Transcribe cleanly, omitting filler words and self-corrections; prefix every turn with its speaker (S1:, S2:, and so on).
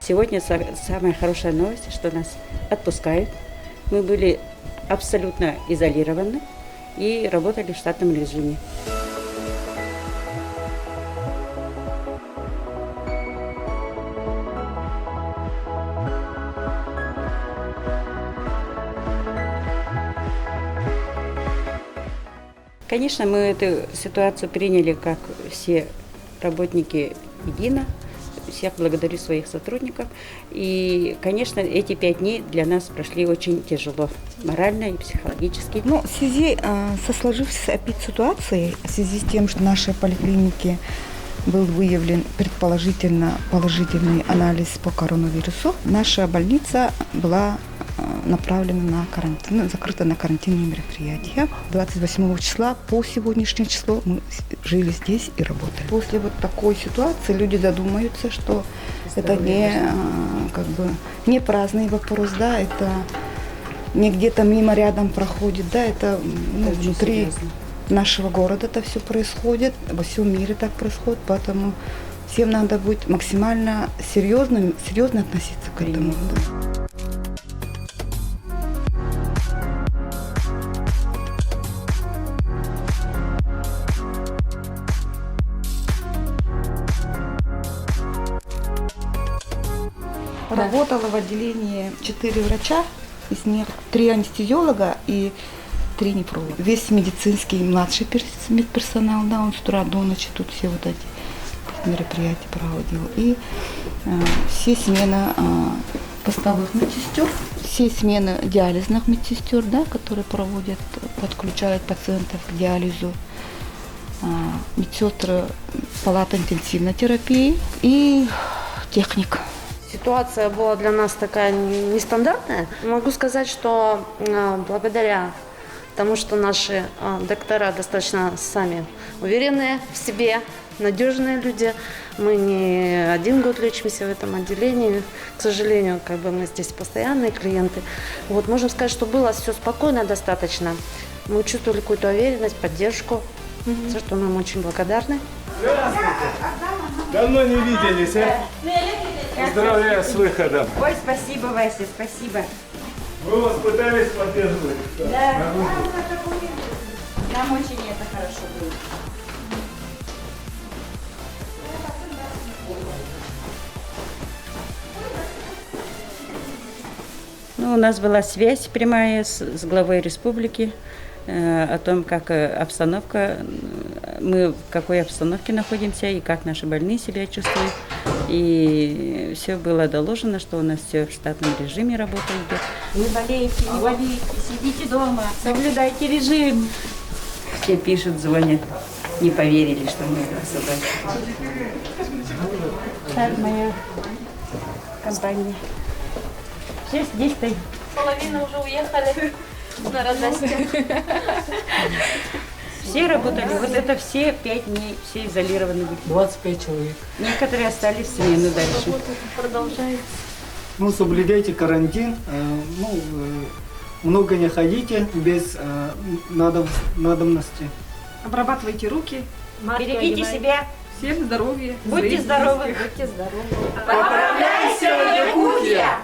S1: Сегодня самая хорошая новость, что нас отпускают. Мы были абсолютно изолированы и работали в штатном режиме. Конечно, мы эту ситуацию приняли, как все работники, едино. Всех благодарю своих сотрудников. И, конечно, эти 5 дней для нас прошли очень тяжело, морально и психологически.
S2: Ну, в связи со сложившейся опять ситуацией, в связи с тем, что в нашей поликлинике был выявлен предположительно положительный анализ по коронавирусу, наша больница была направлена на карантин, закрыта на карантинные мероприятия. 28 числа по сегодняшнее число мы жили здесь и работали. После вот такой ситуации люди задумаются, что это не праздный вопрос, да, это не где-то мимо рядом проходит, да, это внутри нашего города это все происходит, во всем мире так происходит, поэтому всем надо быть максимально серьезно относиться к этому. Работала в отделении 4 врача, из них 3 анестезиолога и 3 нефролога. Весь медицинский младший медперсонал, да, он с утра до ночи тут все вот эти мероприятия проводил. И все смены постовых медсестер, все смены диализных медсестер, да, которые подключают пациентов к диализу, медсестры палаты интенсивной терапии и техник.
S3: Ситуация была для нас такая нестандартная. Могу сказать, что благодаря тому, что наши доктора достаточно сами уверенные в себе, надежные люди, мы не 1 год лечимся в этом отделении. К сожалению, мы здесь постоянные клиенты. Вот, можем сказать, что было все спокойно достаточно. Мы чувствовали какую-то уверенность, поддержку, за что нам очень благодарны.
S4: Здравствуйте! Давно не виделись, а? Поздравляю с выходом.
S1: Ой, спасибо, Вася, спасибо.
S4: Мы вас пытались поддерживать.
S1: Да, нам очень это хорошо было. Ну, у нас была связь прямая с главой республики о том, как обстановка, мы в какой обстановке находимся и как наши больные себя чувствуют. И все было доложено, что у нас все в штатном режиме работает. Не болейте, не болейте, сидите дома, соблюдайте режим. Все пишут, звонят, не поверили, что мы собрались. Так, моя компания. Все здесь стоит.
S5: Половина уже уехали на радости.
S1: Все работали, вот это все 5 дней, все изолированы были.
S6: 25 человек.
S1: Некоторые остались в смену дальше.
S5: Работа продолжается.
S6: Ну, соблюдайте карантин, много не ходите без надобности.
S7: Обрабатывайте руки.
S1: Берегите себя.
S7: Всем здоровья.
S1: Будьте здоровы.
S5: Будьте здоровы.
S4: Поправляйся, Якутия!